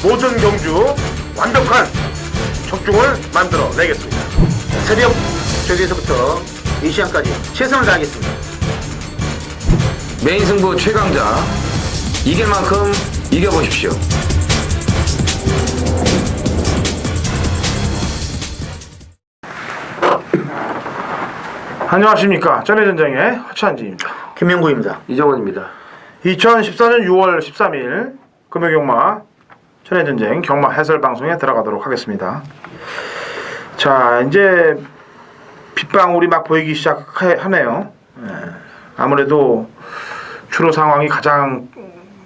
모든 경주 완벽한 적중을 만들어 내겠습니다. 새벽 저기에서부터 이 시간까지 최선을 다하겠습니다. 메인 승부 최강자 이길 만큼 이겨보십시오. 안녕하십니까. 전해전쟁의 허찬지입니다. 김명구입니다. 이정원입니다. 2014년 6월 13일 금요경마 전해전쟁 경마 해설 방송에 들어가도록 하겠습니다. 자, 이제 빗방울이 막 보이기 시작하네요. 아무래도 주로 상황이 가장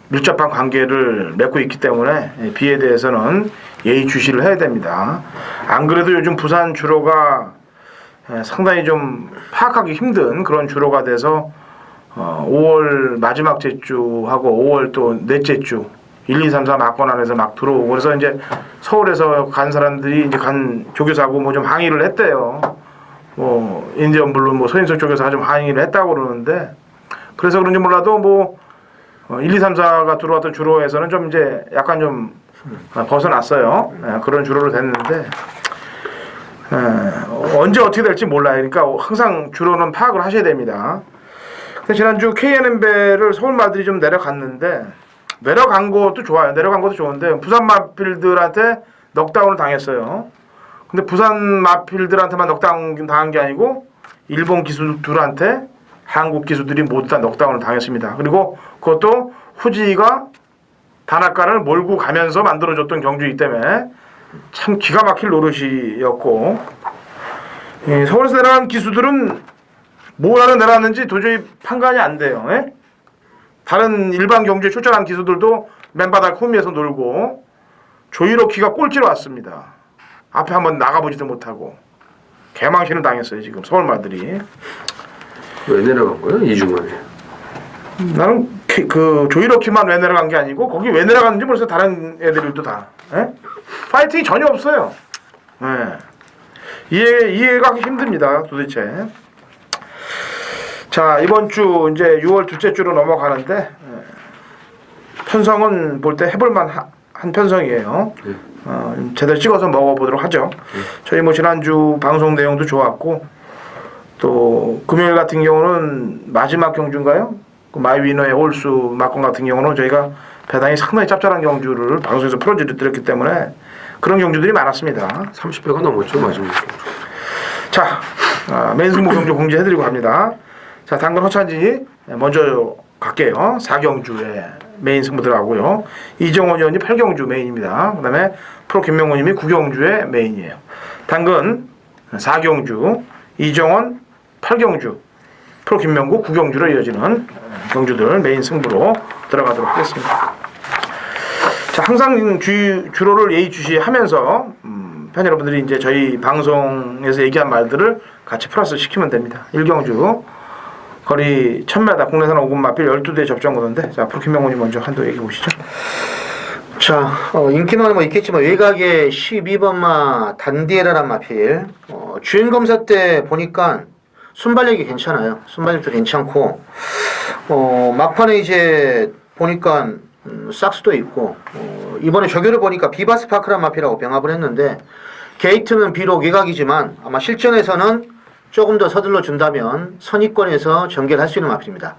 밀접한 관계를 맺고 있기 때문에 비에 대해서는 예의주시를 해야 됩니다. 안 그래도 요즘 부산 주로가 상당히 좀 파악하기 힘든 그런 주로가 돼서 5월 마지막 제주하고 5월 또 넷째 주 1, 2, 3, 4 막권 안에서 막 들어오고 그래서 이제 서울에서 간 사람들이 이제 간 조교사하고 뭐 좀 항의를 했대요. 뭐 인디언 블루 뭐 서인석 조교사가 좀 항의를 했다고 그러는데 그래서 그런지 몰라도 뭐 1, 2, 3, 4가 들어왔던 주로에서는 좀 이제 약간 좀 벗어났어요. 그런 주로로 됐는데 언제 어떻게 될지 몰라요. 그러니까 항상 주로는 파악을 하셔야 됩니다. 근데 지난주 KNM배를 서울 마들이 좀 내려갔는데 내려간 것도 좋아요. 내려간 것도 좋은데 부산 마필들한테 넉다운을 당했어요. 근데 부산 마필들한테만 넉다운 당한 게 아니고 일본 기수들한테 한국 기수들이 모두 다 넉다운을 당했습니다. 그리고 그것도 후지가 단학가를 몰고 가면서 만들어줬던 경주이기 때문에 참 기가 막힐 노릇이었고 서울에서 내려간 기수들은 뭘 하러 내려왔는지 도저히 판단이 안 돼요. 다른 일반 경주에 출전한 기수들도 맨바닥 후미에서 놀고 조이로키가 꼴찌로 왔습니다. 앞에 한번 나가보지도 못하고 개망신을 당했어요. 지금 서울마들이. 왜 내려간 거예요? 2주 만에. 나는 그 조이로키만 왜 내려간 게 아니고 거기 왜 내려갔는지 모르겠어요. 다른 애들도 다. 파이팅이 전혀 없어요. 이해가 힘듭니다. 도대체. 자, 이번 주 이제 6월 둘째 주로 넘어가는데 편성은 볼 때 해볼만 한 편성이에요. 제대로 찍어서 먹어보도록 하죠. 저희 뭐 지난주 방송 내용도 좋았고 또 금요일 같은 경우는 마지막 경주인가요? 그 마이위너의 홀수 막건 같은 경우는 저희가 배당이 상당히 짭짤한 경주를 방송에서 풀어드렸기 때문에 그런 경주들이 많았습니다. 30배가 넘었죠 마지막 경주. 자, 메인 승부 경주 공지해드리고 합니다. 자, 당근 허찬진이 먼저 갈게요. 4경주에 메인 승부 들어가고요. 이정원 의원이 8경주 메인입니다. 그 다음에 프로 김명호님이 9경주의 메인이에요. 당근 4경주, 이정원 8경주, 프로 김명구 9경주로 이어지는 경주들 메인 승부로 들어가도록 하겠습니다. 자, 항상 주로를 예의주시하면서 팬 여러분들이 이제 저희 방송에서 얘기한 말들을 같이 플러스 시키면 됩니다. 1경주 거리 1000m 국내산 5군 마필 12대 접전 구도인데 자, 프로 김명훈이 먼저 한도 얘기해 보시죠. 자, 인기는 뭐 있겠지만 외곽에 12번마 단디에라란 마필 주행 검사 때 보니까 순발력이 괜찮아요. 순발력도 괜찮고 막판에 이제 보니까 싹스도 있고 이번에 조교를 보니까 비바스파크란 마필하고 병합을 했는데 게이트는 비록 외곽이지만 아마 실전에서는 조금 더 서둘러 준다면 선입권에서 전개를 할 수 있는 마필입니다.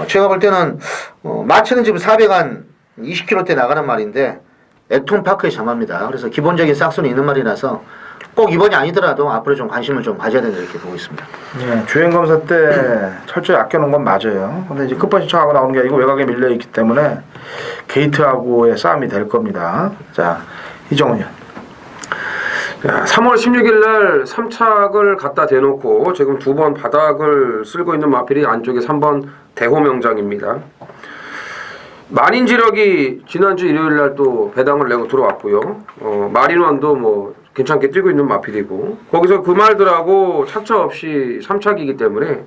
제가 볼 때는 마체는 지금 400한 20km대 나가는 말인데 액통파크의 장마입니다. 그래서 기본적인 싹수는 있는 말이라서 꼭 이번이 아니더라도 앞으로 좀 관심을 좀 가져야 된다 이렇게 보고 있습니다. 네, 주행 검사 때 철저히 아껴놓은 건 맞아요. 근데 이제 끝번 신청하고 나오는 게 아니고 외곽에 밀려 있기 때문에 게이트하고의 싸움이 될 겁니다. 자, 이정훈 의원. 3월 16일 날 3착을 갖다 대놓고 지금 2번 바닥을 쓸고 있는 마필이 안쪽에 3번 대호명장입니다. 만인지력이 지난주 일요일 날 또 배당을 내고 들어왔고요. 마린원도 뭐 괜찮게 뛰고 있는 마필이고 거기서 그 말들하고 차차 없이 3착이기 때문에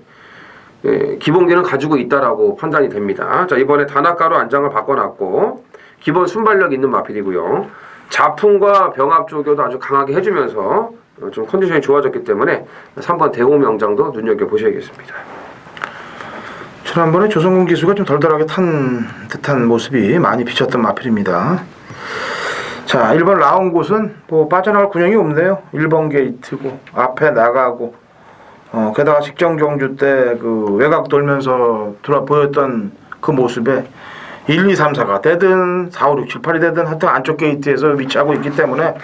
기본기는 가지고 있다라고 판단이 됩니다. 자, 이번에 단학가로 안장을 바꿔놨고 기본 순발력 있는 마필이고요. 자풍과 병합 조교도 아주 강하게 해주면서 좀 컨디션이 좋아졌기 때문에 3번 대호명장도 눈여겨보셔야겠습니다. 지난번에 조성군 기수가 좀 덜덜하게 탄 듯한 모습이 많이 비쳤던 마필입니다. 자, 1번 나온 곳은 뭐 빠져나갈 군형이 없네요. 1번 게이트고 앞에 나가고 게다가 직전 경주 때 그 외곽 돌면서 들어 보였던 그 모습에 1, 2, 3, 4가 되든 4, 5, 6, 7, 8이 되든 하여튼 안쪽 게이트에서 위치하고 있기 때문에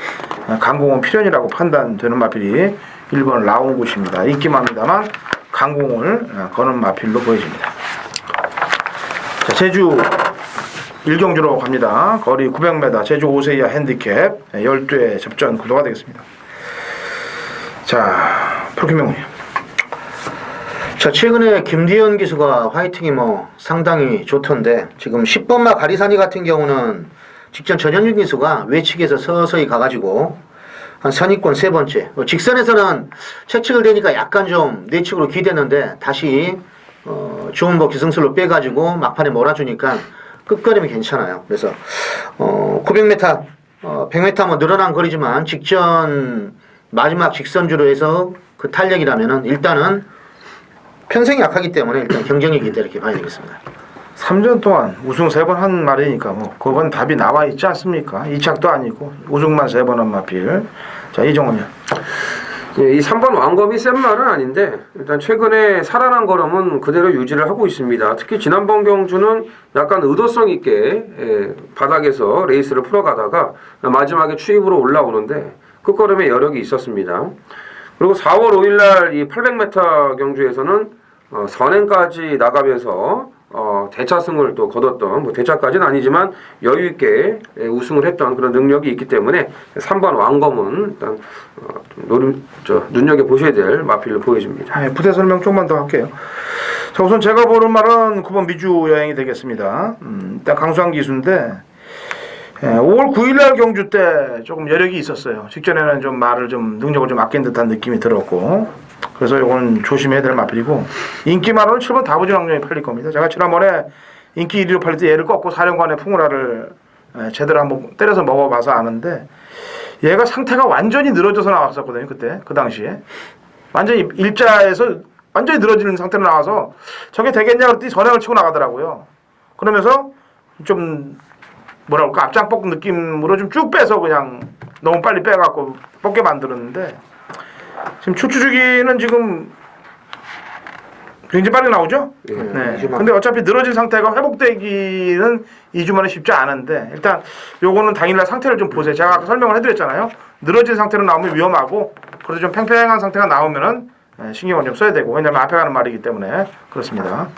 강공은 필연이라고 판단되는 마필이 1번 나온 곳입니다. 인기마입니다만 강공을 거는 마필로 보여집니다. 자, 제주 1경주로 갑니다. 거리 900m 제주 5세 이하 핸디캡 12회 접전 구도가 되겠습니다. 자, 프로김명훈. 자, 최근에 김디현 기수가 화이팅이 뭐 상당히 좋던데 지금 10번마 가리사니 같은 경우는 직전 전현준 기수가 외측에서 서서히 가가지고 한 선입권 세 번째, 직선에서는 채측을 대니까 약간 좀 내측으로 기댔는데 다시 좋은 뭐 기승술로 빼가지고 막판에 몰아주니까 끝걸음이 괜찮아요. 그래서 900m, 100m 뭐 늘어난 거리지만 직전 마지막 직선주로 해서 그 탄력이라면은 일단은 편성이 약하기 때문에 일단 경쟁력이 있다 이렇게 봐야 되겠습니다. 3전 동안 우승 3번 한 말이니까 뭐 그건 답이 나와 있지 않습니까? 2착도 아니고 우승만 3번 한 마필. 자, 이정원이요. 예, 이 3번 왕검이 센 말은 아닌데 일단 최근에 살아난 걸음은 그대로 유지를 하고 있습니다. 특히 지난번 경주는 약간 의도성 있게 바닥에서 레이스를 풀어가다가 마지막에 추입으로 올라오는데 끝걸음에 여력이 있었습니다. 그리고 4월 5일날 이 800m 경주에서는 선행까지 나가면서 대차승을 또 거뒀던, 뭐 대차까지는 아니지만 여유 있게 우승을 했던 그런 능력이 있기 때문에 3번 왕검은 일단 눈여겨 보셔야 될 마필로 보여집니다. 네, 부대 설명 조금만 더 할게요. 자, 우선 제가 보는 말은 9번 미주 여행이 되겠습니다. 일단 강수한 기수인데 5월 9일날 경주 때 조금 여력이 있었어요. 직전에는 좀 말을 좀 능력을 좀 아낀 듯한 느낌이 들었고, 그래서 이건 조심해야 될 마필이고, 인기말로는 7번 다부진왕년이 팔릴 겁니다. 제가 지난번에 인기 1위로 팔릴 때 얘를 꺾고 사령관의 풍우라를 제대로 한번 때려서 먹어봐서 아는데, 얘가 상태가 완전히 늘어져서 나왔었거든요. 그때 그 당시에 완전히 일자에서 완전히 늘어지는 상태로 나와서 저게 되겠냐 그랬더니 선행을 치고 나가더라고요. 그러면서 좀 뭐라 그럴까 앞장뻗 느낌으로 좀 쭉 빼서 그냥 너무 빨리 빼갖고 뻗게 만들었는데, 지금 추추주기는 지금 굉장히 빨리 나오죠? 예. 네. 근데 어차피 늘어진 상태가 회복되기는 2주 만에 쉽지 않은데, 일단 요거는 당일날 상태를 좀 보세요. 제가 아까 설명을 해드렸잖아요. 늘어진 상태로 나오면 위험하고, 그래서 좀 팽팽한 상태가 나오면은 신경을 좀 써야 되고, 왜냐면 앞에 가는 말이기 때문에 그렇습니다.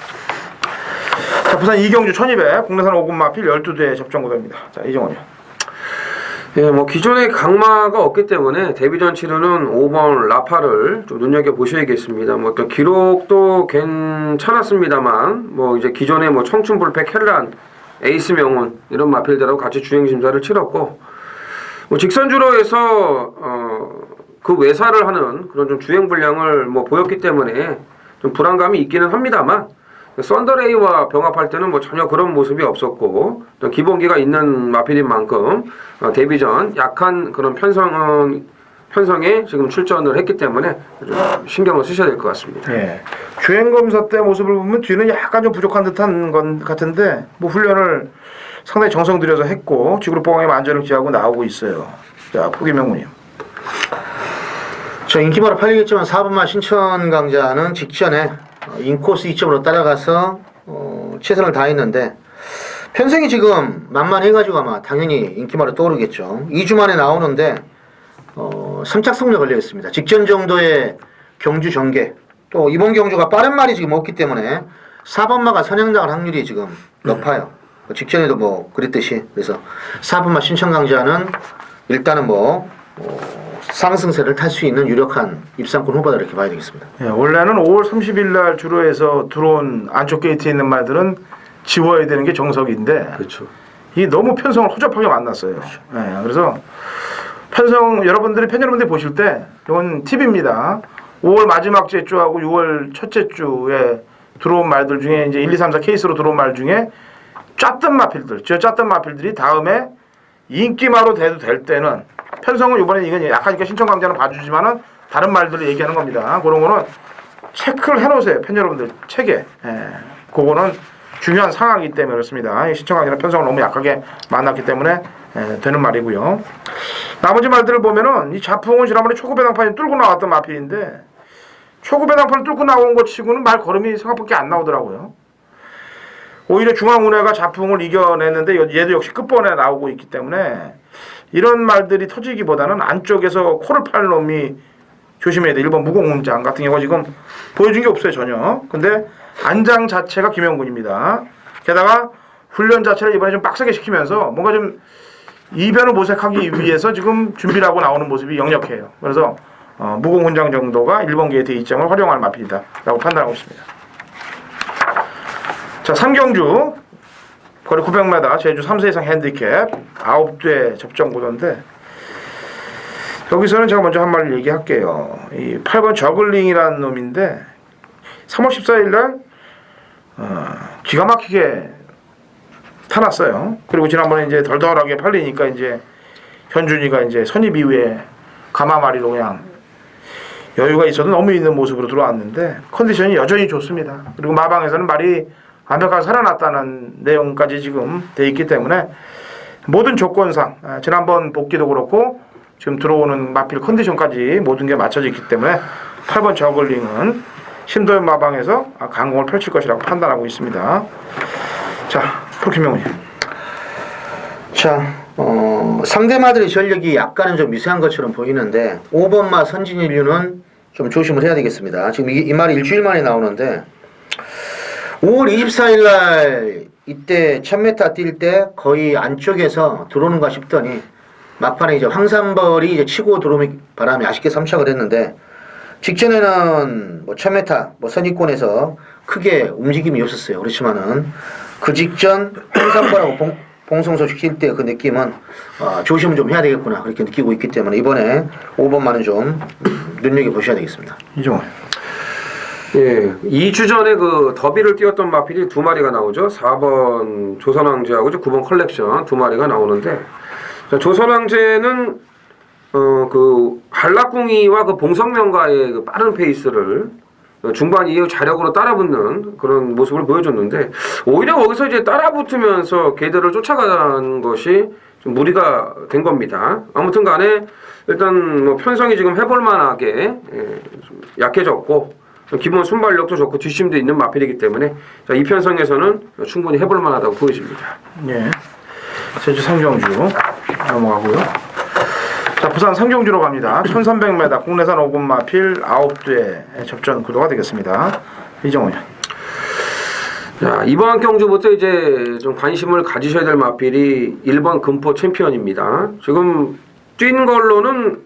자, 부산 이경주 1200 국내산 5군 마필 12대 접전구도입니다. 자, 이정원이요. 예, 뭐 기존에 강마가 없기 때문에 데뷔전 치르는 5번 라파를 좀 눈여겨 보셔야겠습니다. 뭐 또 기록도 괜찮았습니다만, 뭐 이제 기존에 뭐 청춘불패 켈란, 에이스 명운 이런 마필들하고 같이 주행 심사를 치렀고, 뭐 직선주로 해서 그 외사를 하는 그런 좀 주행 분량을 뭐 보였기 때문에 좀 불안감이 있기는 합니다만, 썬더레이와 병합할 때는 뭐 전혀 그런 모습이 없었고, 또 기본기가 있는 마필인 만큼 데뷔전 약한 그런 편성에 지금 출전을 했기 때문에 좀 신경을 쓰셔야 될 것 같습니다. 예. 주행검사 때 모습을 보면 뒤는 약간 좀 부족한 듯한 건 같은데, 뭐 훈련을 상당히 정성 들여서 했고 지구로 보강에 만전을 기하고 나오고 있어요. 자, 포기명훈이요. 저 인기마로 팔리겠지만 4번마 신천 강자는 직전에 인코스 2점으로 따라가서 최선을 다했는데, 편성이 지금 만만해가지고 아마 당연히 인기마로 떠오르겠죠. 2주 만에 나오는데 3착승에 걸려있습니다. 직전 정도의 경주 전개, 또 이번 경주가 빠른 말이 지금 없기 때문에 4번마가 선행당할 확률이 지금 높아요. 직전에도 뭐 그랬듯이. 그래서 4번마 신천 강자는 일단은 상승세를 탈 수 있는 유력한 입상권 후보다 이렇게 봐야 되겠습니다. 예, 원래는 5월 30일 날 주로 해서 들어온 안쪽 게이트에 있는 말들은 지워야 되는 게 정석인데, 그렇죠. 이 너무 편성을 허접하게 만났어요. 그렇죠. 예, 그래서 편성 여러분들이 팬 여러분들이 보실 때 이건 팁입니다. 5월 마지막 주하고 6월 첫째 주에 들어온 말들 중에 이제 1, 2, 3, 4 케이스로 들어온 말 중에 짰던 마필들, 짰던 마필들이 다음에 인기마로 돼도 될 때는 편성은 이번에 이건 약하니까 신청 강자는 봐주지만은 다른 말들을 얘기하는 겁니다. 그런 거는 체크를 해놓으세요, 팬 여러분들 책에. 예. 그거는 중요한 상황이기 때문에 그렇습니다. 이 신청하기나 편성을 너무 약하게 만났기 때문에 되는 말이고요. 나머지 말들을 보면은 이 자풍은 지난번에 초구 배당판이 뚫고 나왔던 마필인데 초구 배당판을 뚫고 나온 것 치고는 말 걸음이 생각밖에 안 나오더라고요. 오히려 중앙운해가 자풍을 이겨냈는데 얘도 역시 끝번에 나오고 있기 때문에 이런 말들이 터지기보다는 안쪽에서 코를 파는 놈이 조심해야 돼. 1번 무공훈장 같은 경우가 지금 보여준 게 없어요 전혀. 근데 안장 자체가 김영군입니다. 게다가 훈련 자체를 이번에 좀 빡세게 시키면서 뭔가 좀 이변을 모색하기 위해서 지금 준비를 하고 나오는 모습이 역력해요. 그래서 무공훈장 정도가 1번 게이트 이점을 활용할 마필이다 라고 판단하고 있습니다. 자, 삼경주 거리 900m 제주 3세 이상 핸디캡 9대 접전 구도인데 여기서는 제가 먼저 한 말을 얘기할게요. 이 8번 저글링이라는 놈인데 3월 14일 날 기가 막히게 타났어요. 그리고 지난번에 이제 덜덜하게 팔리니까 이제 현준이가 이제 선입 이후에 가마마리로 그냥 여유가 있어도 너무 있는 모습으로 들어왔는데 컨디션이 여전히 좋습니다. 그리고 마방에서는 말이 완벽하게 살아났다는 내용까지 지금 돼 있기 때문에 모든 조건상 지난번 복귀도 그렇고 지금 들어오는 마필 컨디션까지 모든 게 맞춰져 있기 때문에 8번 저글링은 심도현 마방에서 강공을 펼칠 것이라고 판단하고 있습니다. 자, 프로킴명훈님. 자, 상대마들의 전력이 약간은 좀 미세한 것처럼 보이는데 5번마 선진인류는 좀 조심을 해야 되겠습니다. 지금 이 말이 일주일 만에 나오는데 5월 24일 날 이때 1000m 뛸 때 거의 안쪽에서 들어오는가 싶더니 막판에 이제 황산벌이 이제 치고 들어오는 바람에 아쉽게 3착을 했는데 직전에는 뭐 1000m 뭐 선입권에서 크게 움직임이 없었어요. 그렇지만은 그 직전 황산벌하고 봉성소 시킬 때 그 느낌은 조심을 좀 해야 되겠구나 그렇게 느끼고 있기 때문에 이번에 5번만은 좀 눈여겨보셔야 되겠습니다. 이종원. 예, 2주 전에 그 더비를 뛰었던 마필이 두 마리가 나오죠. 4번 조선왕제하고 9번 컬렉션 두 마리가 나오는데 조선왕제는 그 한락궁이와 그 봉성명과의 그 빠른 페이스를 중반 이후 자력으로 따라붙는 그런 모습을 보여줬는데 오히려 거기서 이제 따라붙으면서 걔들을 쫓아가는 것이 좀 무리가 된 겁니다. 아무튼 간에 일단 뭐 편성이 지금 해볼만하게 좀 약해졌고 기본 순발력도 좋고 뒷심도 있는 마필이기 때문에 자, 이 편성에서는 충분히 해볼만하다고 보여집니다. 예. 제주 삼경주 넘어가고요. 자, 부산 삼경주로 갑니다. 1300m 국내산 5군 마필 9대 접전 구도가 되겠습니다. 이정훈. 자, 이번 경주부터 이제 좀 관심을 가지셔야 될 마필이 1번 금포 챔피언입니다. 지금 뛴 걸로는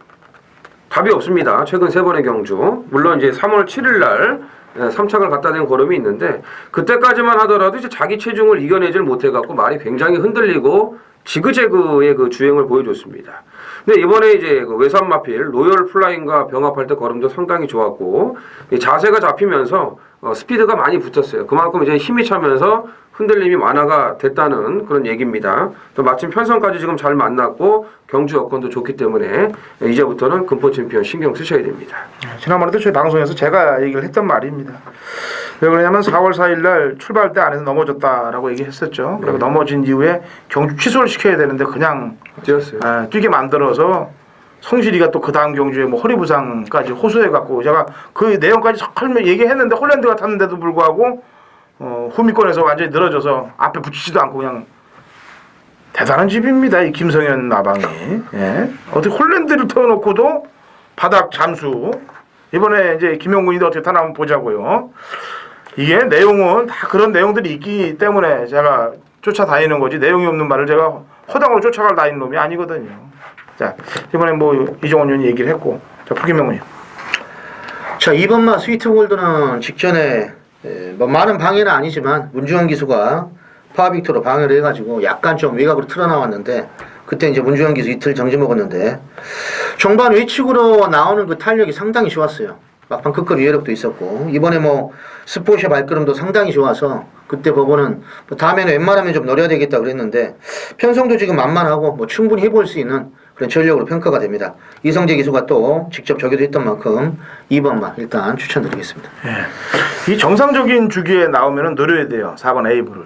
답이 없습니다. 최근 3번의 경주. 물론 이제 3월 7일 날 3착을 갖다 댄 걸음이 있는데 그때까지만 하더라도 이제 자기 체중을 이겨내질 못해갖고 말이 굉장히 흔들리고 지그재그의 그 주행을 보여줬습니다. 근데 이번에 이제 그 외산 마필 로열 플라잉과 병합할 때 걸음도 상당히 좋았고 자세가 잡히면서 스피드가 많이 붙었어요. 그만큼 이제 힘이 차면서 흔들림이 완화가 됐다는 그런 얘기입니다. 또 마침 편성까지 지금 잘 만났고 경주 여건도 좋기 때문에 이제부터는 금포 챔피언 신경 쓰셔야 됩니다. 지난번에도 저희 방송에서 제가 얘기를 했던 말입니다. 왜 그러냐면 4월 4일 날 출발 때 안에서 넘어졌다라고 얘기했었죠. 그리고 넘어진 이후에 경주 취소를 시켜야 되는데 그냥 뛰었어요. 뛰게 만들어서 성실이가 또 그 다음 경주에 뭐 허리 부상까지 호소해갖고 제가 그 내용까지 얘기했는데 홀랜드가 탔는데도 불구하고 후미권에서 완전히 늘어져서 앞에 붙이지도 않고 그냥 대단한 집입니다. 이 김성현 나방이. 예. 어떻게 홀랜드를 태워놓고도 바닥 잠수. 이번에 이제 김용군이 어떻게 타나 한번 보자고요. 이게 내용은 다 그런 내용들이 있기 때문에 제가 쫓아다니는 거지 내용이 없는 말을 제가 허당으로 쫓아갈 다니는 놈이 아니거든요. 자, 이번에 뭐 이종원 의원이 얘기를 했고 자, 프김명훈님. 자, 2번마 스위트골드는 직전에 뭐 많은 방해는 아니지만 문주영 기수가 파워빅토로 방해를 해가지고 약간 좀 외곽으로 틀어나왔는데 그때 이제 문주영 기수 이틀 정지 먹었는데 종반 외측으로 나오는 그 탄력이 상당히 좋았어요. 막판 끝끝 위협력도 있었고 이번에 뭐 스포츠의 발걸음도 상당히 좋아서 그때 법원은 뭐 다음에는 웬만하면 좀 노려야 되겠다 그랬는데 편성도 지금 만만하고 뭐 충분히 해볼 수 있는 그런 전력으로 평가가 됩니다. 이성재 기수가 또 직접 저기도 했던 만큼 2번만 일단 추천드리겠습니다. 예. 이 정상적인 주기에 나오면은 노려야 돼요. 4번 에이브를.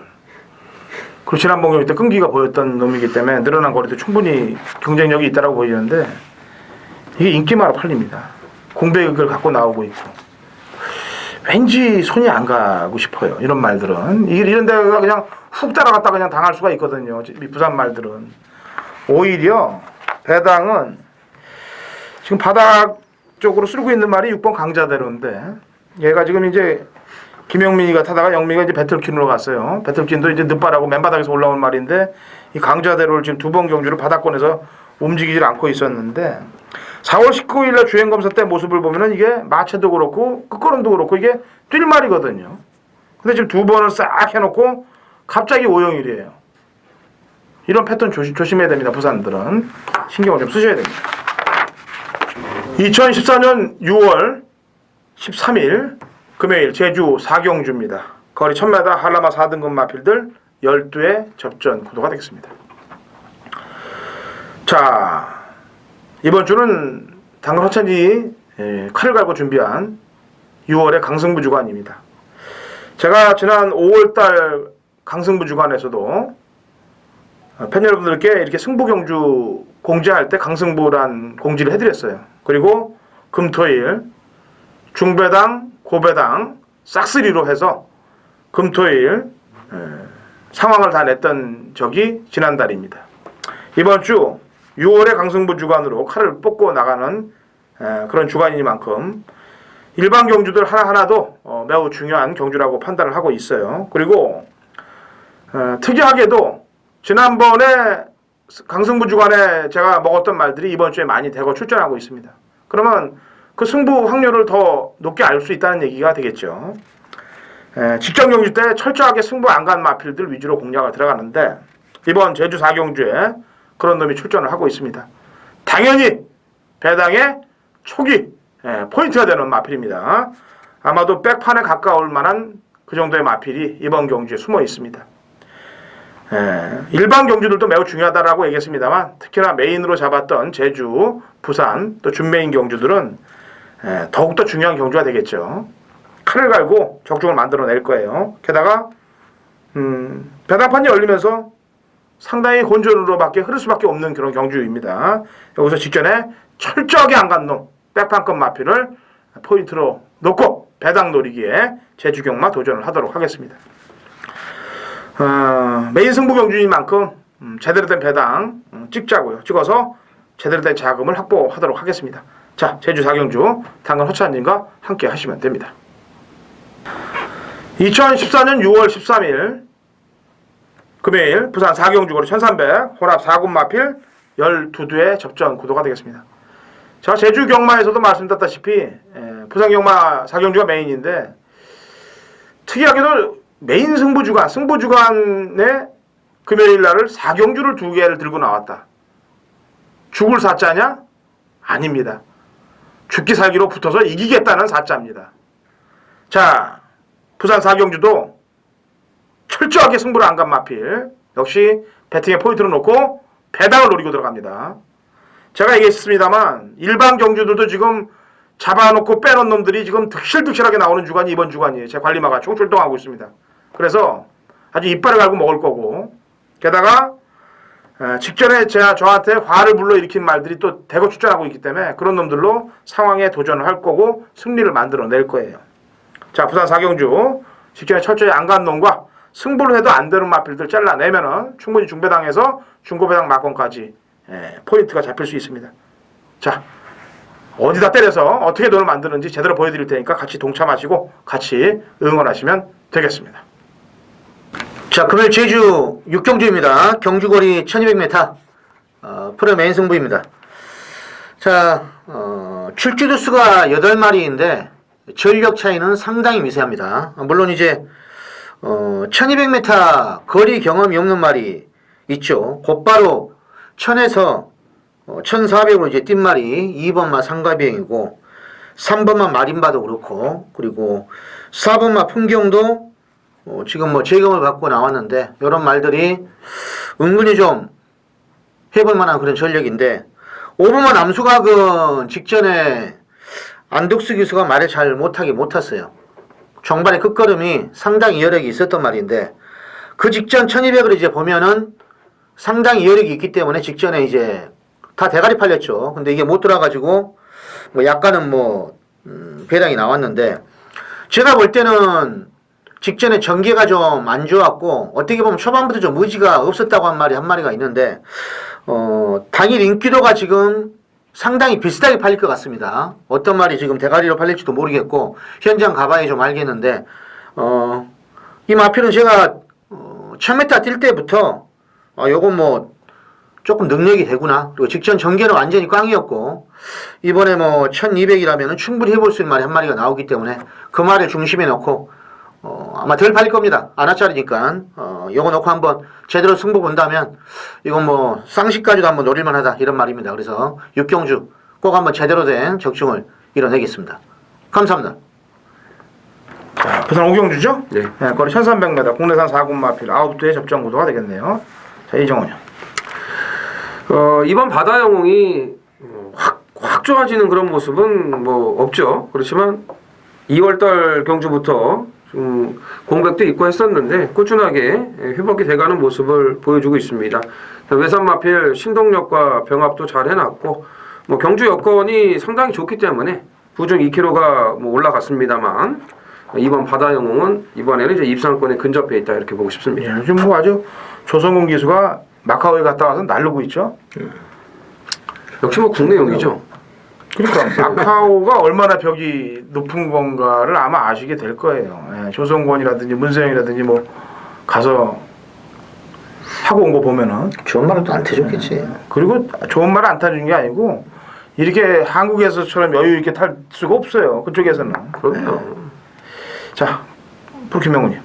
그리고 지난번 경기 때 끈기가 보였던 놈이기 때문에 늘어난 거리도 충분히 경쟁력이 있다라고 보이는데 이게 인기마로 팔립니다. 공백을 갖고 나오고 있고 왠지 손이 안 가고 싶어요. 이런 말들은 이런 데가 그냥 훅 따라갔다 그냥 당할 수가 있거든요. 이 부산 말들은 오히려 배당은 지금 바닥 쪽으로 쓸고 있는 말이 6번 강자대로인데 얘가 지금 이제 김영민이가 타다가 영민이가 이제 배틀킨으로 갔어요. 배틀킨도 이제 늦바라고 맨바닥에서 올라온 말인데 이 강자대로를 지금 2번 경주를 바닥권에서 움직이질 않고 있었는데 4월 19일 날 주행검사 때 모습을 보면은 이게 마체도 그렇고 끝걸음도 그렇고 이게 뛸 말이거든요. 근데 지금 2번을 싹 해놓고 갑자기 오영일이에요. 이런 패턴 조심해야 됩니다. 부산들은 신경을 좀 쓰셔야 됩니다. 2014년 6월 13일 금요일 제주 4경주입니다. 거리 1000m 한라마 4등급 마필들 12회 접전 구도가 되겠습니다. 자, 이번 주는 당근 허찬이 칼을 갈고 준비한 6월의 강승부 주간입니다. 제가 지난 5월달 강승부 주간에서도 팬 여러분들께 이렇게 승부 경주 공지할 때 강승부란 공지를 해드렸어요. 그리고 금토일 중배당, 고배당 싹쓸이로 해서 금토일 상황을 다 냈던 적이 지난달입니다. 이번 주 6월의 강승부 주간으로 칼을 뽑고 나가는 그런 주간이니만큼 일반 경주들 하나하나도 매우 중요한 경주라고 판단을 하고 있어요. 그리고 특이하게도 지난번에 강승부 주간에 제가 먹었던 말들이 이번 주에 많이 대거 출전하고 있습니다. 그러면 그 승부 확률을 더 높게 알 수 있다는 얘기가 되겠죠. 직전 경주 때 철저하게 승부 안 간 마필들 위주로 공략을 들어가는데 이번 제주 4경주에 그런 놈이 출전을 하고 있습니다. 당연히 배당의 초기 포인트가 되는 마필입니다. 아마도 백판에 가까울 만한 그 정도의 마필이 이번 경주에 숨어 있습니다. 일반 경주들도 매우 중요하다라고 얘기했습니다만 특히나 메인으로 잡았던 제주, 부산 또 준메인 경주들은 더욱더 중요한 경주가 되겠죠. 칼을 갈고 적중을 만들어낼 거예요. 게다가 배당판이 열리면서 상당히 혼전으로밖에 흐를 수밖에 없는 그런 경주입니다. 여기서 직전에 철저하게 안 간 놈 백판급 마필을 포인트로 놓고 배당 노리기에 제주경마 도전을 하도록 하겠습니다. 메인 승부 경주인 만큼 제대로 된 배당 찍자고요. 찍어서 제대로 된 자금을 확보하도록 하겠습니다. 자, 제주 4경주 당근 허찬님과 함께 하시면 됩니다. 2014년 6월 13일 금요일 부산 4경주 거리 1300 혼합 4군 마필 12두의 접전 구도가 되겠습니다. 제가 제주 경마에서도 말씀드렸다시피 부산 경마 4경주가 메인인데 특이하게도 메인 승부주간의 금요일 날을 4경주를 2개를 들고 나왔다. 죽을 사자냐? 아닙니다. 죽기 살기로 붙어서 이기겠다는 사자입니다. 자, 부산 4경주도 철저하게 승부를 안 간 마필 역시 배팅에 포인트를 놓고 배당을 노리고 들어갑니다. 제가 얘기했습니다만 일반 경주들도 지금 잡아놓고 빼놓은 놈들이 지금 득실득실하게 나오는 주간이 이번 주간이에요. 제 관리마가 총출동하고 있습니다. 그래서 아주 이빨을 갈고 먹을 거고 게다가 직전에 저한테 화를 불러일으킨 말들이 또 대거 출전하고 있기 때문에 그런 놈들로 상황에 도전을 할 거고 승리를 만들어낼 거예요. 자, 부산 4경주 직전에 철저히 안 간 놈과 승부를 해도 안 되는 마필들 잘라내면은 충분히 중배당에서 중고배당 막권까지 포인트가 잡힐 수 있습니다. 자, 어디다 때려서 어떻게 돈을 만드는지 제대로 보여드릴 테니까 같이 동참하시고 같이 응원하시면 되겠습니다. 자, 금요일 제주 6경주입니다. 경주거리 1200m 프로 메인 승부입니다. 자, 출주두 수가 8마리인데 전력 차이는 상당히 미세합니다. 물론 이제 1200m 거리 경험이 없는 말이 있죠. 곧바로 1000에서 1400으로 이제 뛴 말이 2번마 상가비행이고 3번마 마린바도 그렇고 그리고 4번마 풍경도 지금 뭐 재검을 받고 나왔는데 이런 말들이 은근히 좀 해볼 만한 그런 전력인데 5번마 남수각은 직전에 안덕수 기수가 말을 잘 못했어요. 종반의 끝걸음이 상당히 여력이 있었단 말인데 그 직전 1200을 이제 보면은 상당히 여력이 있기 때문에 직전에 이제 다 대가리 팔렸죠. 근데 이게 못 돌아가지고 뭐 약간은 배당이 나왔는데 제가 볼 때는 직전에 전개가 좀 안 좋았고 어떻게 보면 초반부터 좀 의지가 없었다고 한 마리가 있는데 당일 인기도가 지금 상당히 비슷하게 팔릴 것 같습니다. 어떤 말이 지금 대가리로 팔릴지도 모르겠고 현장 가봐야 좀 알겠는데 이 마필은 제가 1000m 뛸 때부터 요건 뭐 조금 능력이 되구나. 그리고 직전 전개는 완전히 꽝이었고 이번에 1200이라면 충분히 해볼 수 있는 말이 한 마리가 나오기 때문에 그 말을 중심에 놓고 아마 덜 팔릴 겁니다. 안하짜리니까 요거 놓고 한번 제대로 승부 본다면 이건 쌍식까지도 한번 노릴만하다 이런 말입니다. 그래서 육경주 꼭 한번 제대로 된 적중을 이뤄내겠습니다. 감사합니다. 자, 부산 오경주죠? 네. 네, 거리 1300m 국내산 4군 마필 9대의 접전 구도가 되겠네요. 자, 이정원요. 이번 바다 영웅이 확 좋아지는 그런 모습은 없죠. 그렇지만 2월달 경주부터 좀 공백도 있고 했었는데 꾸준하게 회복이 돼가는 모습을 보여주고 있습니다. 외산 마필 신동력과 병합도 잘 해놨고 경주 여건이 상당히 좋기 때문에 부중 2kg가 올라갔습니다만 이번 바다 영웅은 이번에는 이제 입상권에 근접해 있다 이렇게 보고 싶습니다. 예, 요즘 아주 조성근 기수가 마카오에 갔다 와서 날르고 있죠. 역시 국내용이죠. 그러니까 마카오가 얼마나 벽이 높은 건가를 아마 아시게 될 거예요. 예, 조성권이라든지 문세영이라든지 가서 하고 온 거 보면은 좋은 말은 또 안 해줬겠지. 그리고 좋은 말을 안 타준 게 아니고 이렇게 한국에서처럼 여유 있게 탈 수가 없어요. 그쪽에서는. 그럼요. 자, 김명훈님.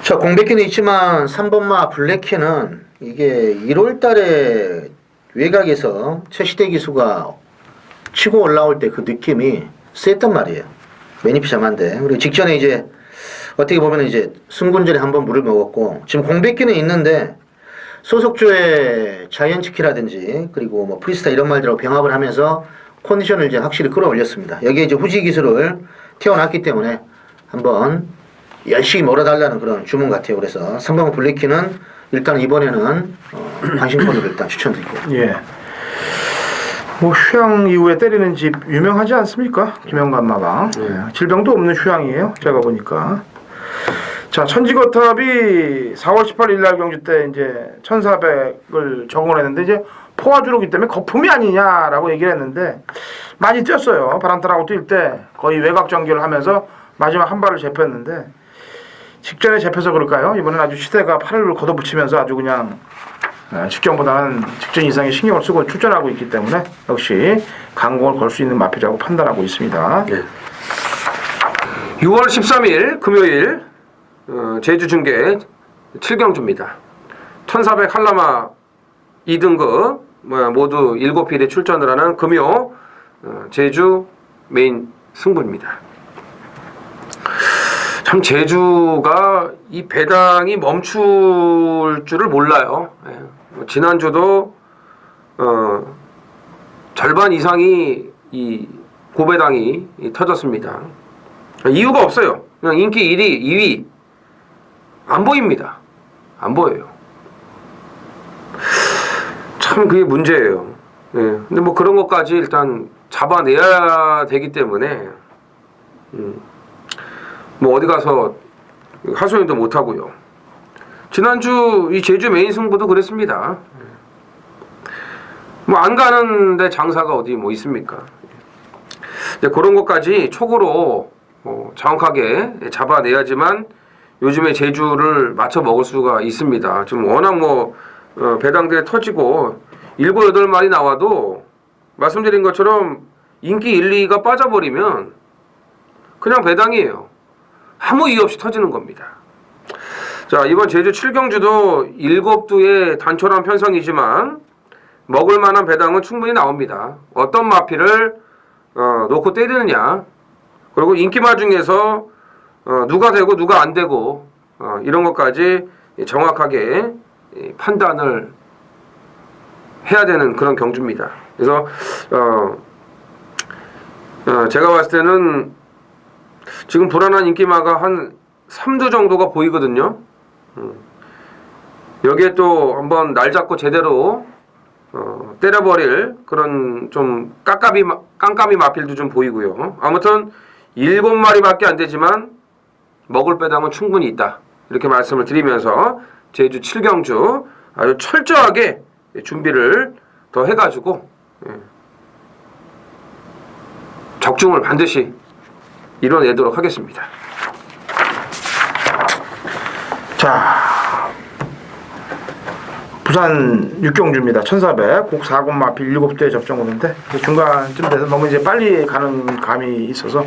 자, 공백기는 있지만 3번마 블랙키는 이게 1월 달에 외곽에서 최시대 기수가 치고 올라올 때 그 느낌이 셌단 말이에요. 매니피자만데. 그리고 직전에 이제 어떻게 보면 이제 승군절에 한번 물을 먹었고 지금 공백기는 있는데 소속주의 자이언츠키라든지 그리고 프리스타 이런 말들하고 병합을 하면서 컨디션을 이제 확실히 끌어올렸습니다. 여기에 이제 후지 기술을 태워놨기 때문에 한번 열심히 몰아달라는 그런 주문 같아요. 그래서 3번 블랙키는 일단 이번에는 관심권으로 일단 추천드리고. 예. 휴양 이후에 때리는 집 유명하지 않습니까? 김영관 마방. 예. 질병도 없는 휴양이에요. 제가 보니까. 자, 천지거탑이 4월 18일 날 경주 때 이제 1400을 적응을 했는데 이제 포화주로기 때문에 거품이 아니냐라고 얘기를 했는데 많이 뛰었어요. 바람타라고 뛸 때 거의 외곽 전개를 하면서 마지막 한 발을 잡혔는데 직전에 잡혀서 그럴까요? 이번엔 아주 시대가 팔을 걷어붙이면서 아주 그냥 직전보다는 직전 이상의 신경을 쓰고 출전하고 있기 때문에 역시 강공을 걸 수 있는 마필이라고 판단하고 있습니다. 네. 6월 13일 금요일 제주 중계 7경주입니다. 1400 한라마 2등급 모두 7필에 출전을 하는 금요 제주 메인 승부입니다. 참 제주가 이 배당이 멈출 줄을 몰라요. 지난주도 절반 이상이 이 고배당이 터졌습니다. 이유가 없어요. 그냥 인기 1위, 2위 안 보입니다. 안 보여요. 참 그게 문제예요. 근데 그런 것까지 일단 잡아내야 되기 때문에 어디 가서 하소연도 못 하고요. 지난주 이 제주 메인 승부도 그랬습니다. 안 가는데 장사가 어디 있습니까? 그런 것까지 촉으로 정확하게 잡아내야지만 요즘에 제주를 맞춰 먹을 수가 있습니다. 지금 워낙 배당들이 터지고 7, 8마리 나와도 말씀드린 것처럼 인기 1, 2가 빠져버리면 그냥 배당이에요. 아무 이유 없이 터지는 겁니다. 자, 이번 제주 7경주도 7두의 단촐한 편성이지만 먹을 만한 배당은 충분히 나옵니다. 어떤 마필을 놓고 때리느냐, 그리고 인기말 중에서 누가 되고 누가 안 되고 이런 것까지 정확하게 판단을 해야 되는 그런 경주입니다. 그래서 제가 봤을 때는 지금 불안한 인기마가 한 3두 정도가 보이거든요. 여기에 또 한번 날 잡고 제대로 때려버릴 그런 좀 깜깜이 마필도 좀 보이고요. 아무튼 7마리밖에 안 되지만 먹을 배당은 충분히 있다. 이렇게 말씀을 드리면서 제주 7경주 아주 철저하게 준비를 더 해가지고 적중을 반드시 이뤄내도록 하겠습니다. 자, 부산 6경주입니다. 1400, 곡 4군 마필 7대 접종 오는데 중간쯤 돼서 너무 이제 빨리 가는 감이 있어서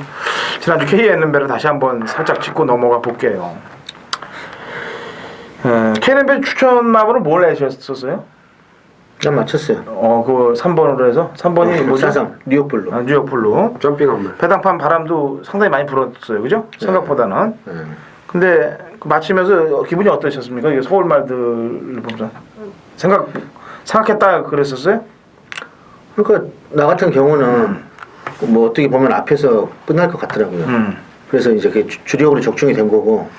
지난주 KNB를 다시 한번 살짝 짚고 넘어가 볼게요. KNB 추천 마블은 뭘 내셨었어요? 난 맞췄어요. 그 3번으로 해서 3번이 뭐죠? 사상 뉴욕블루. 뉴욕블루. 점핑 한번. 배당판 바람도 상당히 많이 불었어요, 그죠? 생각보다는. 근데 그 마치면서 기분이 어떠셨습니까? 이게 서울 말들을 보면서 생각했다 그랬었어요? 그러니까 나 같은 경우는 뭐 어떻게 보면 앞에서 끝날 것 같더라고요. 그래서 이제 그게 주력으로 적중이 된 거고.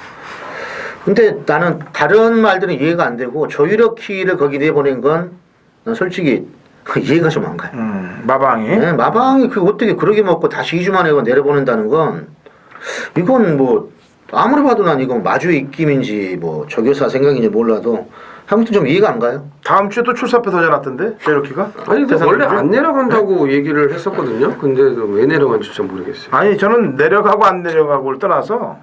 근데 나는 다른 말들은 이해가 안 되고 조유력 키를 거기 내보낸 건 난 솔직히 이해가 좀 안 가요. 마방이. 네, 마방이 그 어떻게 그러게 먹고 다시 2주 만에 내려보낸다는 건 이건 뭐 아무리 봐도 난 이건 마주의 입김인지 뭐 저교사 생각인지 몰라도 아무튼 좀 이해가 안 가요. 다음 주에 또 출사표 더져놨던데 제로키가? 아니 근데 원래 안 내려간다고 얘기를 했었거든요. 근데 왜 내려간지 진짜 모르겠어요. 아니 저는 내려가고 안 내려가고를 떠나서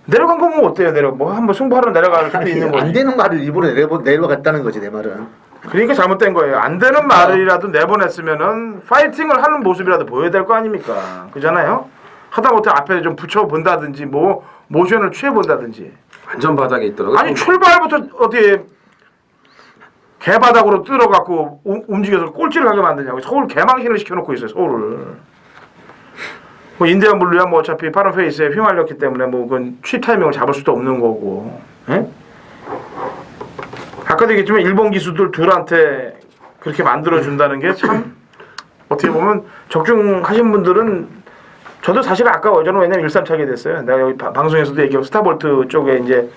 내려간 거면 어때요? 뭐 한번 승부하러 내려갈 수도 있는 거지. 안 되는 말을 일부러 내려갔다는 거지 내 말은. 그러니까 잘못된 거예요. 안 되는 말이라도 내보냈으면은 파이팅을 하는 모습이라도 보여야 될 거 아닙니까? 그잖아요. 하다못해 앞에 좀 붙여본다든지 뭐 모션을 취해본다든지. 완전 바닥에 있더라고요. 아니 출발부터 어떻게 개바닥으로 뜯어갖고 움직여서 꼴찌를 하게 만드냐고. 서울 개망신을 시켜놓고 있어요. 서울을. 뭐 인디안 블루야 뭐 어차피 파란 페이스에 휘말렸기 때문에 뭐 그건 취 타이밍을 잡을 수도 없는 거고. 예? 아까도 얘기했지만 일본 기수들 둘한테 그렇게 만들어준다는 게 참 어떻게 보면 적중하신 분들은 저도 사실 아까워요. 저는 왜냐면 일삼차게 됐어요. 내가 여기 방송에서도 얘기하고 스타볼트 쪽에 이제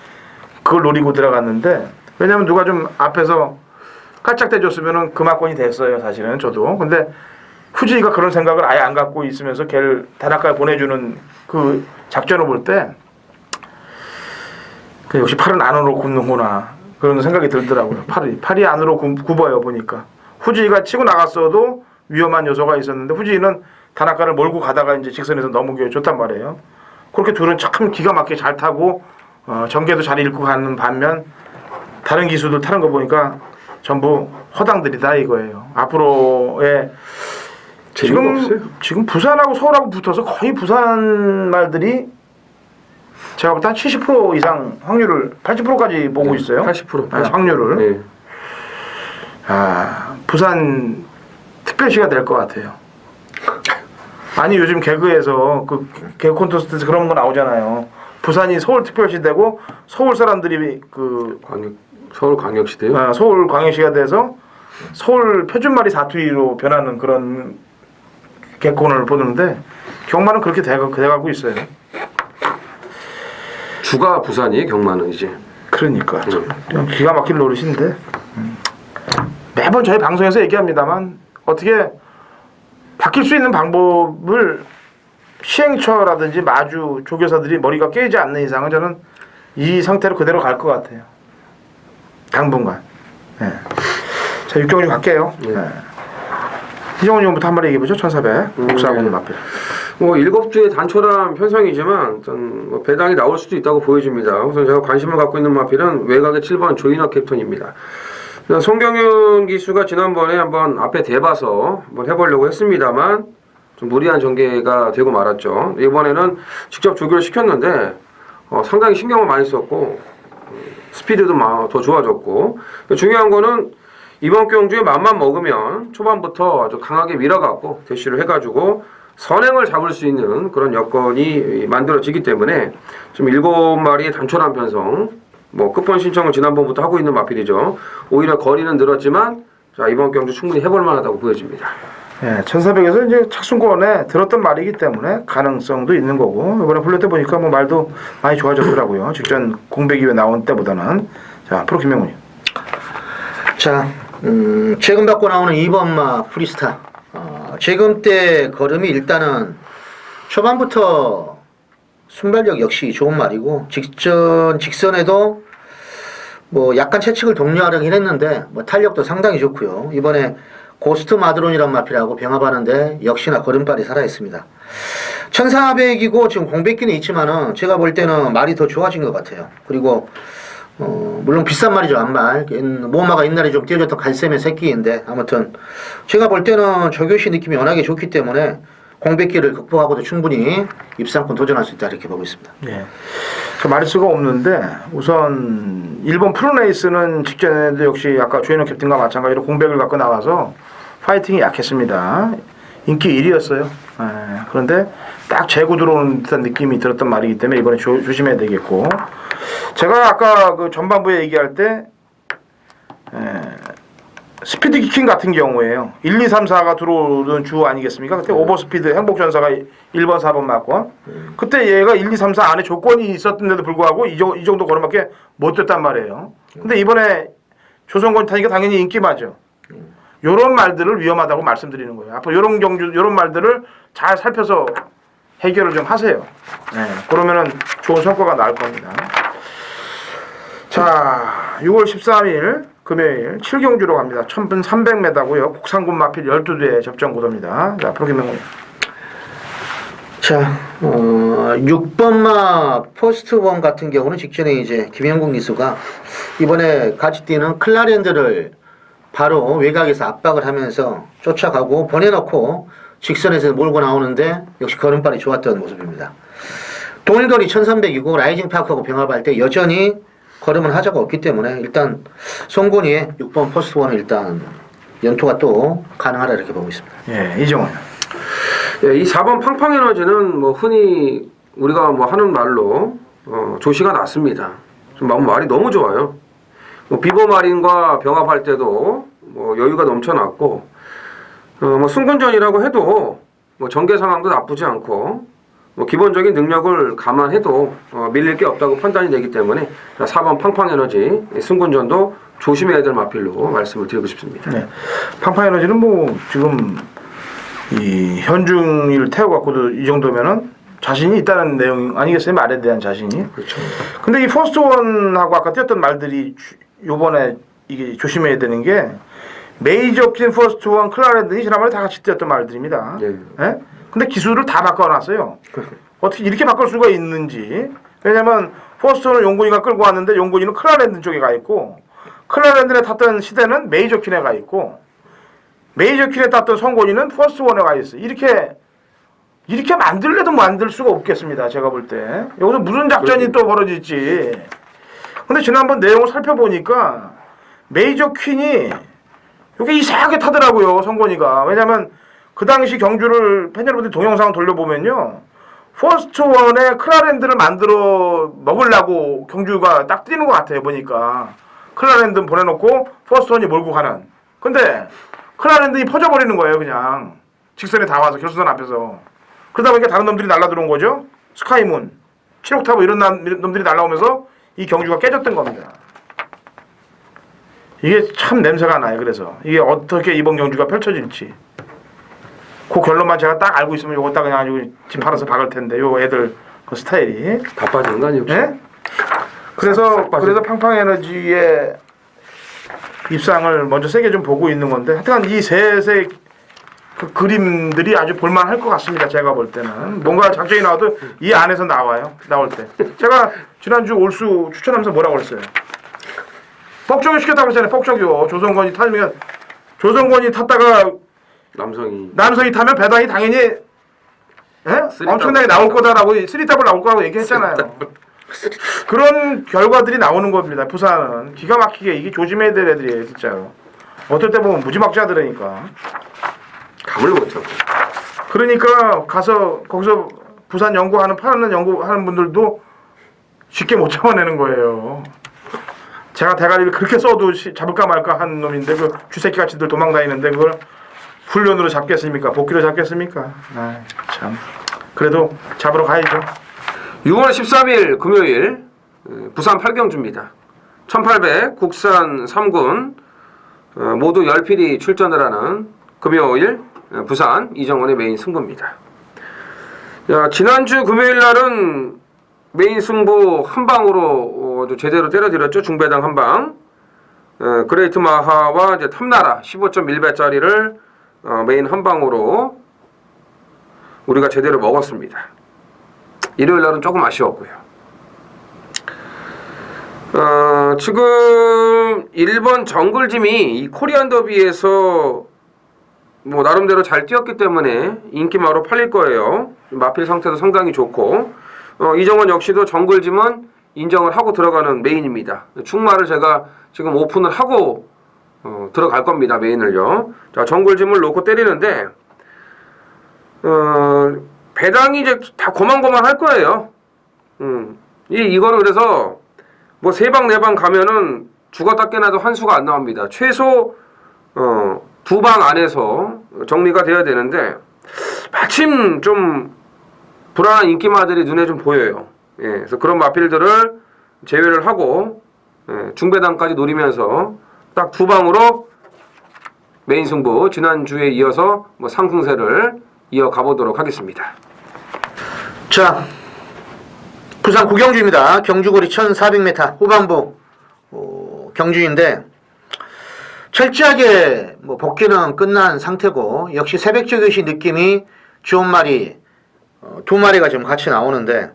그걸 노리고 들어갔는데 왜냐면 누가 좀 앞에서 깔짝대줬으면은 금화권이 됐어요. 사실은 저도. 근데 후지가 그런 생각을 아예 안 갖고 있으면서 걔를 단학가에 보내주는 그 작전을 볼 때 역시 팔은 안으로 굽는구나. 그런 생각이 들더라고요. 팔이 안으로 굽어요 보니까. 후지가 치고 나갔어도 위험한 요소가 있었는데 후지는 단학가를 몰고 가다가 이제 직선에서 넘어기가 좋단 말이에요. 그렇게 둘은 참 기가 막히게 잘 타고 전개도 잘 읽고 가는 반면 다른 기수들 타는 거 보니까 전부 허당들이다 이거예요. 앞으로의 지금 부산하고 서울하고 붙어서 거의 부산 말들이 제가 볼 때 한 70% 이상 확률을 80%까지 보고 있어요. 80%. 확률을. 네. 부산 특별시가 될 것 같아요. 아니 요즘 개그에서 그 개그 콘테스트에서 그런 거 나오잖아요. 부산이 서울 특별시 되고 서울 사람들이 서울 광역시대요? 서울 광역시가 돼서 서울 표준말이 사투리로 변하는 그런 개콘을 보는데 경마는 그렇게 돼가고 있어요. 주가 부산이 경마는 이제. 그러니까 좀 기가 막힐 노릇인데 매번 저희 방송에서 얘기합니다만 어떻게 바뀔 수 있는 방법을 시행처라든지 마주 조교사들이 머리가 깨지 않는 이상은 저는 이 상태로 그대로 갈 것 같아요. 당분간. 네. 자 6경주 갈게요. 네. 네. 이정훈 의원부터 한 마리 얘기해보죠. 1400 국사군 앞에. 뭐 7주의 단촐한 편성이지만 일단 뭐 배당이 나올 수도 있다고 보여집니다. 우선 제가 관심을 갖고 있는 마필은 외곽의 7번 조인하 캡틴입니다. 송경윤 기수가 지난번에 한번 앞에 대봐서 한번 해보려고 했습니다만 좀 무리한 전개가 되고 말았죠. 이번에는 직접 조교를 시켰는데 상당히 신경을 많이 썼고 스피드도 더 좋아졌고 중요한 거는 이번 경주에 맘만 먹으면 초반부터 아주 강하게 밀어갖고 대시를 해가지고 선행을 잡을 수 있는 그런 여건이 만들어지기 때문에 지금 7마리의 단촐한 편성, 뭐 끝번 신청을 지난번부터 하고 있는 마필이죠. 오히려 거리는 늘었지만 자 이번 경주 충분히 해볼 만하다고 보여집니다. 예, 1400에서 이제 착순권에 들었던 말이기 때문에 가능성도 있는 거고 이번에 훈련 때 보니까 뭐 말도 많이 좋아졌더라고요. 직전 공백 이후에 나온 때보다는. 자, 프로 김명훈이. 자, 최근 받고 나오는 2번마 프리스타. 최근 때 걸음이 일단은 초반부터 순발력 역시 좋은 말이고 직선에도 뭐 약간 채찍을 독려하려긴 했는데 뭐 탄력도 상당히 좋고요. 이번에 고스트 마드론이란 마필하고 병합하는데 역시나 걸음발이 살아있습니다. 1400이고 지금 공백기는 있지만은 제가 볼 때는 말이 더 좋아진 것 같아요. 그리고 물론 비싼 말이죠, 안말. 모마가 옛날에 좀 띄워줬던 갈샘의 새끼인데 아무튼 제가 볼 때는 조교시 느낌이 워낙에 좋기 때문에 공백기를 극복하고도 충분히 입상권 도전할 수 있다 이렇게 보고 있습니다. 예. 저 말할 수가 없는데 우선 일본 프로레이스는 직전에도 역시 아까 조현우 캡틴과 마찬가지로 공백을 갖고 나와서 파이팅이 약했습니다. 인기 1위였어요. 예. 그런데 딱 재고 들어오는 듯한 느낌이 들었던 말이기 때문에 이번에 조심해야 되겠고 제가 아까 그 전반부에 얘기할 때 스피드 키킹 같은 경우에요. 1, 2, 3, 4가 들어오는 주 아니겠습니까? 그때 오버스피드 행복전사가 1번, 4번 맞고 그때 얘가 1, 2, 3, 4 안에 조건이 있었는데도 불구하고 이 정도 걸음밖에 못 됐단 말이에요. 근데 이번에 조선권 타니까 당연히 인기 맞죠. 요런 말들을 위험하다고 말씀드리는 거예요. 앞으로 요런 말들을 잘 살펴서 해결을 좀 하세요. 네, 그러면은 좋은 성과가 나올 겁니다. 자, 6월 13일 금요일 7경주로 갑니다. 1300m고요. 국산군 마필 12대 접전 구도입니다. 자, 앞으로 김명훈. 자, 6번마 포스트원 같은 경우는 직전에 이제 김영국 기수가 이번에 같이 뛰는 클라랜드를 바로 외곽에서 압박을 하면서 쫓아가고 보내놓고 직선에서 몰고 나오는데 역시 걸음발이 좋았던 모습입니다. 동일거리 1300이고 라이징 파크하고 병합할 때 여전히 걸음은 하자가 없기 때문에 일단 송곤이의 6번 포스트원은 일단 연토가 또 가능하다 이렇게 보고 있습니다. 예, 이정원. 예, 이 4번 팡팡 에너지는 뭐 흔히 우리가 뭐 하는 말로 조시가 났습니다. 좀 말이 너무 좋아요. 뭐 비버 마린과 병합할 때도 뭐 여유가 넘쳐났고 뭐 승군전이라고 해도 뭐 전개 상황도 나쁘지 않고 뭐 기본적인 능력을 감안해도 밀릴 게 없다고 판단이 되기 때문에 4번 팡팡 에너지 승군전도 조심해야 될 마필로 말씀을 드리고 싶습니다. 네. 팡팡 에너지는 뭐 지금 이 현중이를 태워갖고도 이 정도면은 자신이 있다는 내용 아니겠어요? 말에 대한 자신이. 그렇죠. 근데 이 포스트원하고 아까 뛰었던 말들이 요번에 이게 조심해야 되는 게 메이저 킨 포스트원 클라랜드니 지난번에 다 같이 뛰었던 말들입니다. 네. 예? 근데 기술을 다 바꿔놨어요. 어떻게 이렇게 바꿀 수가 있는지. 왜냐면 포스트원은 용군이가 끌고 왔는데 용군이는 클라랜드 쪽에 가 있고 클라랜드에 탔던 시대는 메이저 킨에 가 있고 메이저 킨에 탔던 성곤이는 포스트원에 가 있어요. 이렇게 만들래도 만들 수가 없겠습니다. 제가 볼 때. 여기서 무슨 작전이 또 벌어질지. 근데 지난번 내용을 살펴보니까 메이저 퀸이 이게 이상하게 타더라고요. 성곤이가. 왜냐면 그 당시 경주를 팬 여러분들이 동영상을 돌려보면요. 포스트원에 클라랜드를 만들어 먹으려고 경주가 딱 뛰는 것 같아요. 보니까. 클라랜드 보내놓고 포스트원이 몰고 가는. 근데 클라랜드이 퍼져버리는 거예요. 그냥. 직선에 다 와서 결승선 앞에서. 그러다 보니까 다른 놈들이 날라 들어온 거죠. 스카이문, 7옥타브 이런 놈들이 날라오면서 이 경주가 깨졌던 겁니다. 이게 참 냄새가 나요. 그래서 이게 어떻게 이번 경주가 펼쳐질지 그 결론만 제가 딱 알고 있으면 요거 딱 그냥 아주 집 팔아서 박을 텐데 요 애들 그 스타일이 다 빠지는 거 아니에요? 예? 그래서 팡팡 에너지의 입상을 먼저 세게 좀 보고 있는 건데 하여튼 이 셋의 그 그림들이 아주 볼만할 것 같습니다. 제가 볼 때는 뭔가 작전이 나와도 이 안에서 나와요. 나올 때 제가 지난주 올수 추천하면서 뭐라고 그랬어요? 폭격을 시켰다고 했잖아요. 폭격이요. 조선권이 타면 조선권이 탔다가 남성이 타면 배당이 당연히 엄청나게 나올 거다라고 3더블 나올 거라고 얘기했잖아요. 그런 결과들이 나오는 겁니다. 부산은 기가 막히게 이게 조심해야 될 애들이에요. 진짜로. 어떨 때 보면 무지막지하더라니까. 감을 못 잡고. 그러니까 가서 거기서 부산 연구하는 파는 연구하는 분들도 쉽게 못 잡아내는 거예요. 제가 대가리를 그렇게 써도 잡을까 말까 한 놈인데 그 쥐새끼 같이들 도망다니는데 그걸 훈련으로 잡겠습니까? 복귀로 잡겠습니까? 아, 참. 그래도 잡으러 가야죠. 6월 13일 금요일 부산 팔경주입니다. 1800 국산 3군 모두 10필이 출전을 하는 금요일 부산 이정원의 메인 승부입니다. 자, 지난주 금요일 날은 메인 승부 한 방으로 제대로 때려드렸죠. 중배당 한 방. 그레이트 마하와 이제 탐나라 15.1배짜리를 메인 한 방으로 우리가 제대로 먹었습니다. 일요일 날은 조금 아쉬웠고요. 지금 1번 정글짐이 이 코리안 더비에서 뭐 나름대로 잘 뛰었기 때문에 인기마로 팔릴 거예요. 마필 상태도 상당히 좋고 이정원 역시도 정글짐은 인정을 하고 들어가는 메인입니다. 충마를 제가 지금 오픈을 하고 들어갈 겁니다. 메인을요. 자, 정글짐을 놓고 때리는데 배당이 이제 다 고만고만 할 거예요. 이거는 그래서 뭐 3방 4방 가면은 죽었다 깨나도 한 수가 안 나옵니다. 최소 2방 안에서 정리가 돼야 되는데 마침 좀 불안한 인기마들이 눈에 좀 보여요. 예, 그래서 그런 마필들을 제외를 하고 중배당까지 노리면서 딱 2방으로 메인 승부 지난주에 이어서 뭐 상승세를 이어가 보도록 하겠습니다. 자, 부산 구경주입니다. 경주거리 1400m 후반부 경주인데 철저하게 뭐 복귀는 끝난 상태고 역시 새벽적이신 느낌이 좋은 말이 2마리가 지금 같이 나오는데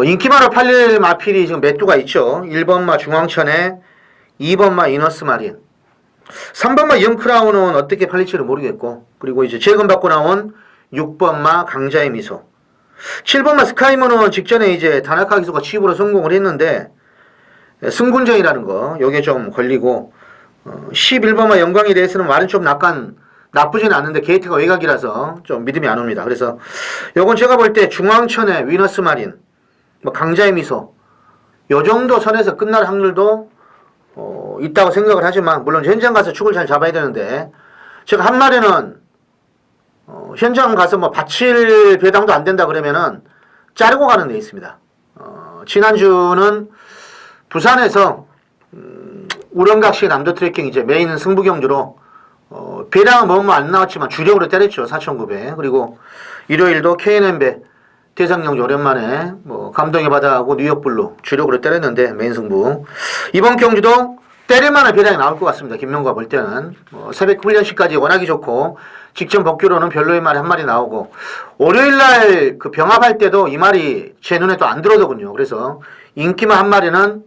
인기마로 팔릴 마필이 지금 몇 두가 있죠. 1번마 중앙천에 2번마 이너스 마린 3번마 영크라운은 어떻게 팔릴지를 모르겠고 그리고 이제 재검받고 나온 6번마 강자의 미소 7번마 스카이문은 직전에 이제 다나카 기수가 취입으로 성공을 했는데 승군전이라는 거 요게 좀 걸리고 11번마 영광에 대해서는 말은 좀 약간 나쁘진 않은데 게이트가 외곽이라서 좀 믿음이 안 옵니다. 그래서 요건 제가 볼 때 중앙천의 위너스 마린 뭐 강자의 미소 요 정도 선에서 끝날 확률도 있다고 생각을 하지만 물론 현장 가서 축을 잘 잡아야 되는데 제가 한 마리는 현장 가서 뭐 받칠 배당도 안 된다 그러면은 자르고 가는 데 있습니다. 지난주는 부산에서 우렁각시 남도 트래킹 이제 메인 승부 경주로 배당은 뭐 안 나왔지만 주력으로 때렸죠. 4,900. 그리고 일요일도 KNM배 대상경주 오랜만에 뭐 감동의 바다하고 뉴욕블루 주력으로 때렸는데 메인 승부 이번 경주도 때릴만한 배당이 나올 것 같습니다. 김명과 볼 때는 새벽 훈련시까지 워낙이 좋고 직전 복귀로는 별로의 말이 한 마리 나오고 월요일날 그 병합할 때도 이 말이 제 눈에 또 안 들어오더군요. 그래서 인기만 한 마리는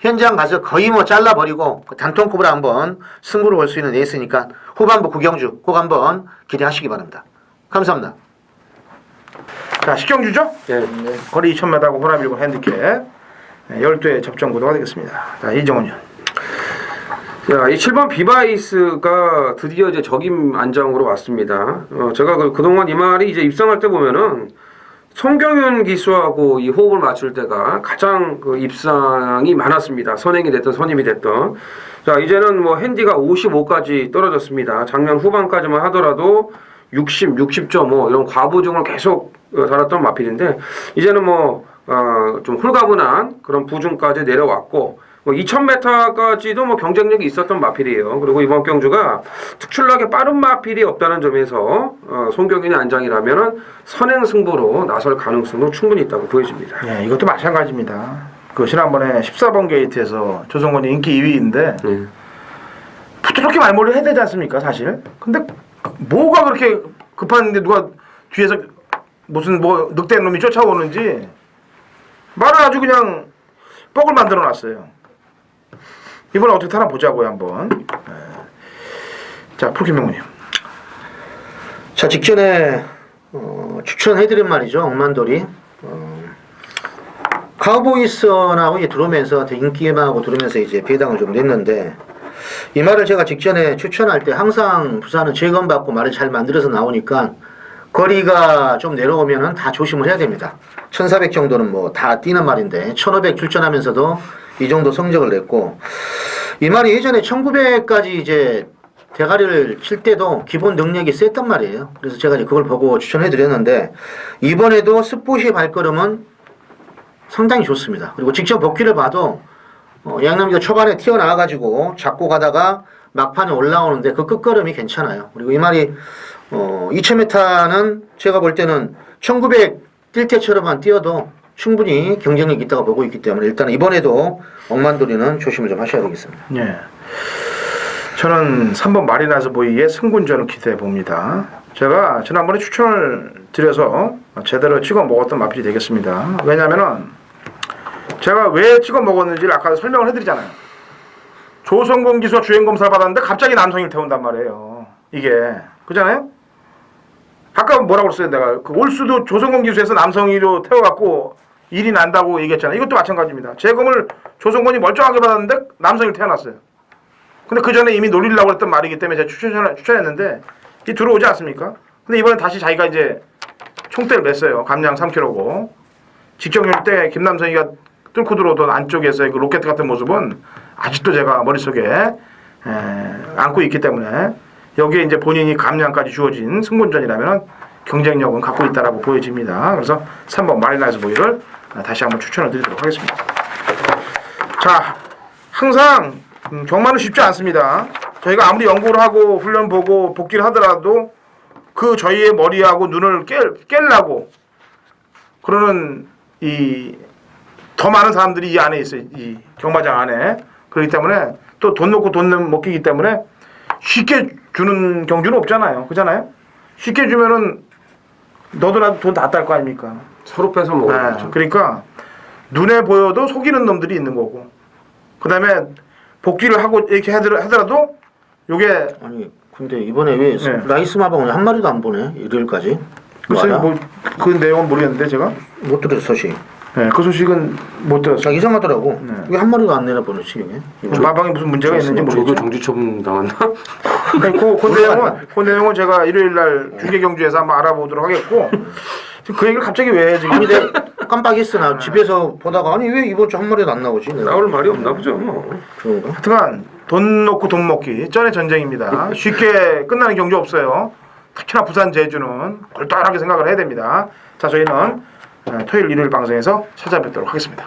현장 가서 거의 뭐 잘라버리고 단통급으로 한번 승부를 볼 수 있는 에이스니까 후반부 구경주 꼭 한번 기대하시기 바랍니다. 감사합니다. 자, 식경주죠? 네. 거리 2000m하고 호남 1군 핸디캡 12회 접전 구도가 되겠습니다. 자, 이정훈이요. 자, 이 7번 비바이스가 드디어 이제 적임 안장으로 왔습니다. 제가 그동안 이 말이 이제 입상할 때 보면은 송경윤 기수하고 이 호흡을 맞출 때가 가장 그 입상이 많았습니다. 선행이 됐던 선임이 됐던. 자, 이제는 뭐 핸디가 55까지 떨어졌습니다. 작년 후반까지만 하더라도 60, 60.5 이런 과부중을 계속 달았던 마필인데 이제는 뭐 좀 홀가분한 그런 부중까지 내려왔고 뭐 2000m까지도 뭐 경쟁력이 있었던 마필이에요. 그리고 이번 경주가 특출나게 빠른 마필이 없다는 점에서 송경윤의 안장이라면은 선행 승부로 나설 가능성도 충분히 있다고 보여집니다. 네, 이것도 마찬가지입니다. 그 지난번에 14번 게이트에서 조성건이 인기 2위인데 부드럽게 말몰이 해야 되지 않습니까, 사실? 근데 뭐가 그렇게 급한데 누가 뒤에서 무슨 뭐 늑대 놈이 쫓아오는지 말을 아주 그냥 뻑을 만들어 놨어요. 이번에 어떻게 타나 보자고요, 한번. 자, 프로김명훈이요. 자, 직전에 추천해드린 말이죠. 억만돌이 카우보이선하고 이제 들어오면서 인기만하고 들어오면서 이제 배당을 좀 냈는데 이 말을 제가 직전에 추천할 때 항상 부산은 재검받고 말을 잘 만들어서 나오니까 거리가 좀 내려오면은 다 조심을 해야 됩니다. 1400 정도는 뭐 다 뛰는 말인데 1500 출전하면서도 이 정도 성적을 냈고 이 말이 예전에 1900까지 이제 대가리를 칠 때도 기본 능력이 셌단 말이에요. 그래서 제가 이제 그걸 보고 추천해 드렸는데 이번에도 스포시 발걸음은 상당히 좋습니다. 그리고 직접 복귀를 봐도 양남기가 초반에 튀어나와가지고 잡고 가다가 막판에 올라오는데 그 끝걸음이 괜찮아요. 그리고 이 말이 2000m는 제가 볼 때는 1900 뛸 때처럼만 뛰어도 충분히 경쟁력이 있다고 보고 있기 때문에 일단 이번에도 억만돌이는 조심을 좀 하셔야 되겠습니다. 예. 저는 3번 마리나스 보이의 승군전을 기대해 봅니다. 제가 지난번에 추천을 드려서 제대로 찍어 먹었던 마필이 되겠습니다. 왜냐면은 제가 왜 찍어 먹었는지를 아까 설명을 해드리잖아요. 조성공 기수가 주행 검사를 받았는데 갑자기 남성을 태운단 말이에요. 이게 그잖아요. 아까 뭐라고 그랬어요 내가 그 올수도 조성공 기수에서 남성이로 태워갖고 일이 난다고 얘기했잖아요. 이것도 마찬가지입니다. 재검을 조성건이 멀쩡하게 받았는데 남성이 태어났어요. 근데 그 전에 이미 놀리려고 했던 말이기 때문에 제가 추천했는데 이 들어오지 않습니까? 근데 이번엔 다시 자기가 이제 총대를 맸어요. 감량 3kg고 직경률 때 김남성이가 뚫고 들어오던 안쪽에서의 그 로켓 같은 모습은 아직도 제가 머릿속에 안고 있기 때문에 여기에 이제 본인이 감량까지 주어진 승군전이라면 경쟁력은 갖고 있다라고 보여집니다. 그래서 3번 마리나이즈 보이를 다시 한번 추천을 드리도록 하겠습니다. 자, 항상 경마는 쉽지 않습니다. 저희가 아무리 연구를 하고 훈련 보고 복귀를 하더라도 그 저희의 머리하고 눈을 깰라고 그러는 이 더 많은 사람들이 이 안에 있어요. 이 경마장 안에. 그렇기 때문에 또 돈 놓고 돈 먹기기 때문에 쉽게 주는 경주는 없잖아요. 그잖아요? 쉽게 주면은 너도나도 돈 다 딸 거 아닙니까? 서로 뺏어 먹어요. 네, 그러니까 눈에 보여도 속이는 놈들이 있는 거고 그 다음에 복귀를 하고 이렇게 하더라도 요게 아니 근데 이번에 왜 네. 라이스 마방을 한 마리도 안 보내 일요일까지? 글쎄 그 내용은 모르겠는데 제가 못 들었어 소식. 네, 그 소식은 못 들었어요. 이상하더라고. 네. 왜 한 마리도 안 내려보내지 이게? 마방에 무슨 문제가 있는지 저도 모르겠죠. 정지 처분 당했나? 그 내용은 제가 일요일날 중계 경주에서 한번 알아보도록 하겠고 지금 그 얘기를 갑자기 왜 지금 아니 내가 깜빡했어 나 집에서 보다가 아니 왜 이번 주 한 마리도 안 나오지? 내가. 나올 말이 없나 보죠. 뭐. 그런가? 하여튼간 돈 놓고 돈 먹기 쩐의 전쟁입니다. 쉽게 끝나는 경주 없어요. 특히나 부산 제주는 골똘하게 생각을 해야 됩니다. 자 저희는 토요일 일요일 방송에서 찾아뵙도록 하겠습니다.